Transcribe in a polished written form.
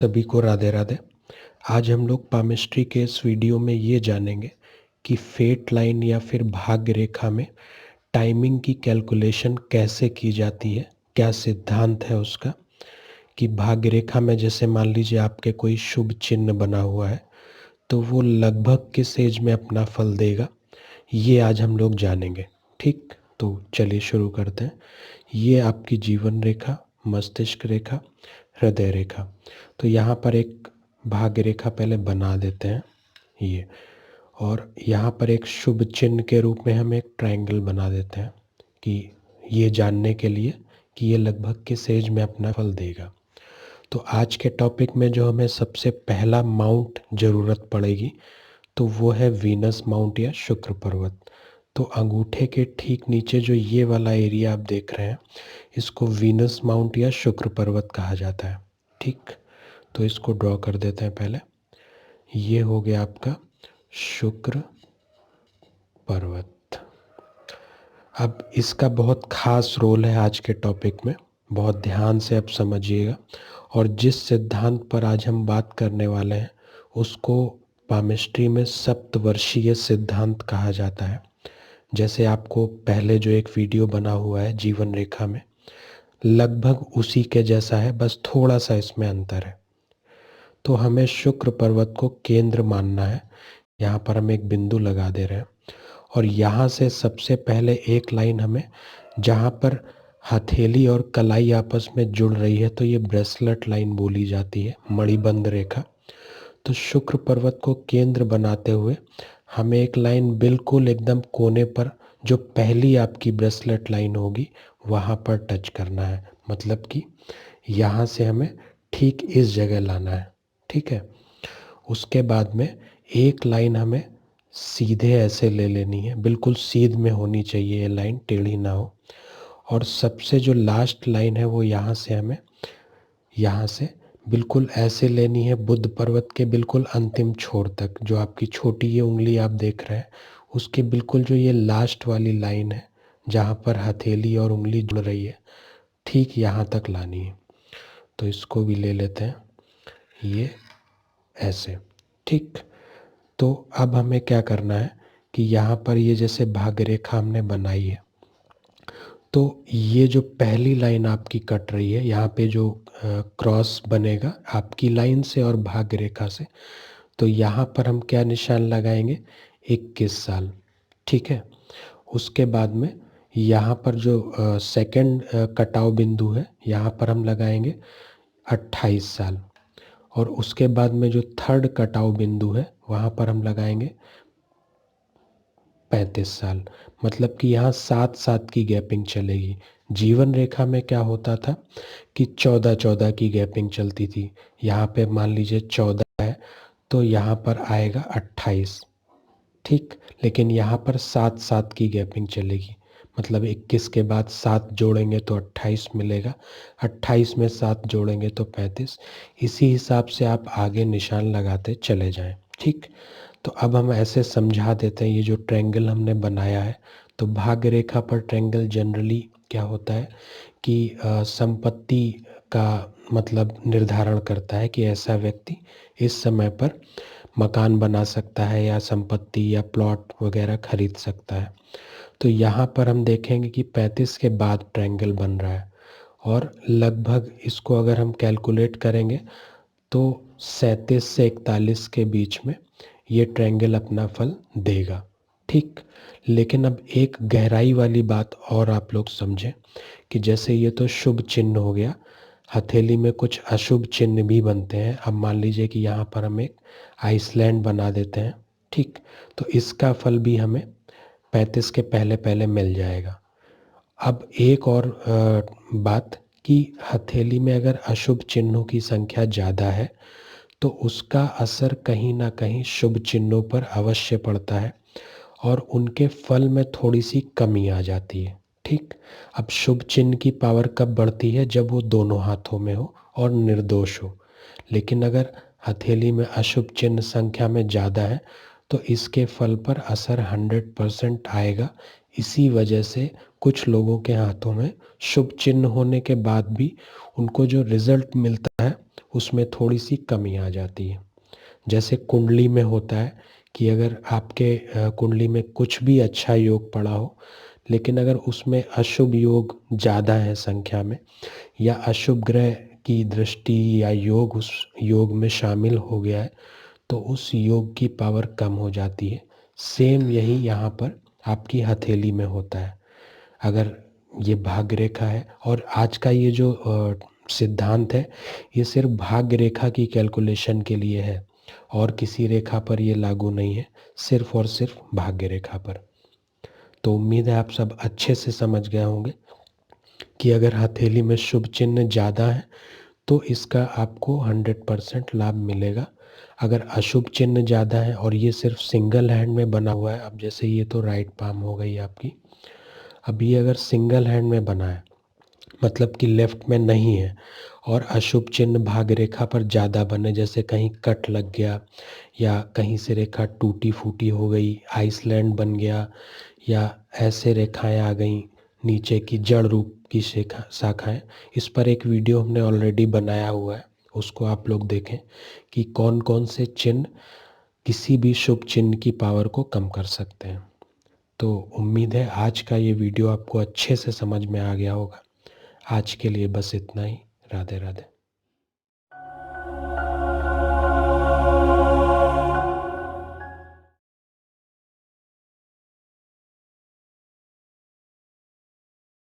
सभी को राधे राधे। आज हम लोग पामिस्ट्री के इस वीडियो में ये जानेंगे कि फेट लाइन या फिर भाग्य रेखा में टाइमिंग की कैलकुलेशन कैसे की जाती है, क्या सिद्धांत है उसका। कि भाग्य रेखा में जैसे मान लीजिए आपके कोई शुभ चिन्ह बना हुआ है तो वो लगभग किस एज में अपना फल देगा, ये आज हम लोग जानेंगे। ठीक, तो चलिए शुरू करते हैं। ये आपकी जीवन रेखा, मस्तिष्क रेखा, हृदय रेखा। तो यहाँ पर एक भाग्य रेखा पहले बना देते हैं ये, और यहाँ पर एक शुभ चिन्ह के रूप में हम एक ट्रायंगल बना देते हैं कि ये जानने के लिए कि ये लगभग किस एज में अपना फल देगा। तो आज के टॉपिक में जो हमें सबसे पहला माउंट ज़रूरत पड़ेगी तो वो है वीनस माउंट या शुक्र पर्वत। तो अंगूठे के ठीक नीचे जो ये वाला एरिया आप देख रहे हैं, इसको वीनस माउंट या शुक्र पर्वत कहा जाता है। ठीक, तो इसको ड्रॉ कर देते हैं पहले। ये हो गया आपका शुक्र पर्वत। अब इसका बहुत ख़ास रोल है आज के टॉपिक में, बहुत ध्यान से आप समझिएगा। और जिस सिद्धांत पर आज हम बात करने वाले हैं उसको पामिस्ट्री में सप्तवर्षीय सिद्धांत कहा जाता है। जैसे आपको पहले जो एक वीडियो बना हुआ है जीवन रेखा में, लगभग उसी के जैसा है, बस थोड़ा सा इसमें अंतर है। तो हमें शुक्र पर्वत को केंद्र मानना है। यहाँ पर हम एक बिंदु लगा दे रहे हैं और यहाँ से सबसे पहले एक लाइन हमें, जहाँ पर हथेली और कलाई आपस में जुड़ रही है तो ये ब्रेसलेट लाइन बोली जाती है, मणिबंध रेखा। तो शुक्र पर्वत को केंद्र बनाते हुए हमें एक लाइन बिल्कुल एकदम कोने पर, जो पहली आपकी ब्रेसलेट लाइन होगी वहाँ पर टच करना है। मतलब कि यहाँ से हमें ठीक इस जगह लाना है। ठीक है, उसके बाद में एक लाइन हमें सीधे ऐसे ले लेनी है, बिल्कुल सीध में होनी चाहिए ये लाइन, टेढ़ी ना हो। और सबसे जो लास्ट लाइन है वो यहाँ से हमें, यहाँ से बिल्कुल ऐसे लेनी है बुध पर्वत के बिल्कुल अंतिम छोर तक। जो आपकी छोटी ये उंगली आप देख रहे हैं उसके बिल्कुल जो ये लास्ट वाली लाइन है जहाँ पर हथेली और उंगली जुड़ रही है, ठीक यहाँ तक लानी है। तो इसको भी ले लेते हैं ये ऐसे। ठीक, तो अब हमें क्या करना है कि यहाँ पर ये जैसे भाग्य रेखा हमने बनाई है, तो ये जो पहली लाइन आपकी कट रही है, यहाँ पे जो क्रॉस बनेगा आपकी लाइन से और भाग्य रेखा से, तो यहाँ पर हम क्या निशान लगाएंगे, 21 साल। ठीक है, उसके बाद में यहाँ पर जो सेकंड कटाव बिंदु है यहाँ पर हम लगाएंगे 28 साल। और उसके बाद में जो थर्ड कटाव बिंदु है वहाँ पर हम लगाएंगे 35 साल। मतलब कि यहाँ 7-7 की गैपिंग चलेगी। जीवन रेखा में क्या होता था कि 14-14 की गैपिंग चलती थी। यहाँ पे मान लीजिए 14 है तो यहाँ पर आएगा 28। ठीक, लेकिन यहाँ पर 7-7 की गैपिंग चलेगी। मतलब 21 के बाद 7 जोड़ेंगे तो 28 मिलेगा, 28 में 7 जोड़ेंगे तो 35। इसी हिसाब से आप आगे निशान लगाते चले जाएं। ठीक, तो अब हम ऐसे समझा देते हैं। ये जो ट्रायंगल हमने बनाया है, तो भाग्य रेखा पर ट्रायंगल जनरली क्या होता है कि संपत्ति का मतलब निर्धारण करता है कि ऐसा व्यक्ति इस समय पर मकान बना सकता है या संपत्ति या प्लॉट वगैरह खरीद सकता है। तो यहाँ पर हम देखेंगे कि 35 के बाद ट्रायंगल बन रहा है और लगभग इसको अगर हम कैलकुलेट करेंगे तो 37 से 41 के बीच में ये ट्रायंगल अपना फल देगा। ठीक, लेकिन अब एक गहराई वाली बात और आप लोग समझें कि जैसे ये तो शुभ चिन्ह हो गया, हथेली में कुछ अशुभ चिन्ह भी बनते हैं। अब मान लीजिए कि यहाँ पर हम एक आइसलैंड बना देते हैं। ठीक, तो इसका फल भी हमें 35 के पहले पहले मिल जाएगा। अब एक और बात कि हथेली में अगर अशुभ चिन्हों की संख्या ज़्यादा है तो उसका असर कहीं ना कहीं शुभ चिन्हों पर अवश्य पड़ता है और उनके फल में थोड़ी सी कमी आ जाती है। ठीक, अब शुभ चिन्ह की पावर कब बढ़ती है, जब वो दोनों हाथों में हो और निर्दोष हो। लेकिन अगर हथेली में अशुभ चिन्ह संख्या में ज़्यादा है तो इसके फल पर असर 100% आएगा। इसी वजह से कुछ लोगों के हाथों में शुभ चिन्ह होने के बाद भी उनको जो रिजल्ट मिलता है उसमें थोड़ी सी कमी आ जाती है। जैसे कुंडली में होता है कि अगर आपके कुंडली में कुछ भी अच्छा योग पड़ा हो, लेकिन अगर उसमें अशुभ योग ज़्यादा है संख्या में, या अशुभ ग्रह की दृष्टि या योग उस योग में शामिल हो गया है, तो उस योग की पावर कम हो जाती है। सेम यही यहाँ पर आपकी हथेली में होता है। अगर ये भाग्य रेखा है, और आज का ये जो सिद्धांत है, ये सिर्फ भाग्य रेखा की कैलकुलेशन के लिए है और किसी रेखा पर ये लागू नहीं है, सिर्फ और सिर्फ भाग्य रेखा पर। तो उम्मीद है आप सब अच्छे से समझ गए होंगे कि अगर हथेली में शुभ चिन्ह ज़्यादा है तो इसका आपको 100% लाभ मिलेगा। अगर अशुभ चिन्ह ज़्यादा है और ये सिर्फ सिंगल हैंड में बना हुआ है, अब जैसे ये तो राइट पाम हो गई आपकी, अब ये अगर सिंगल हैंड में बना है, मतलब कि लेफ्ट में नहीं है, और अशुभ चिन्ह भाग रेखा पर ज़्यादा बने, जैसे कहीं कट लग गया या कहीं से रेखा टूटी फूटी हो गई, आइसलैंड बन गया, या ऐसे रेखाएं आ गई नीचे की जड़ रूप की शाखाएं, इस पर एक वीडियो हमने ऑलरेडी बनाया हुआ है, उसको आप लोग देखें कि कौन कौन से चिन्ह किसी भी शुभ चिन्ह की पावर को कम कर सकते हैं। तो उम्मीद है आज का ये वीडियो आपको अच्छे से समझ में आ गया होगा। आज के लिए बस इतना ही। राधे राधे।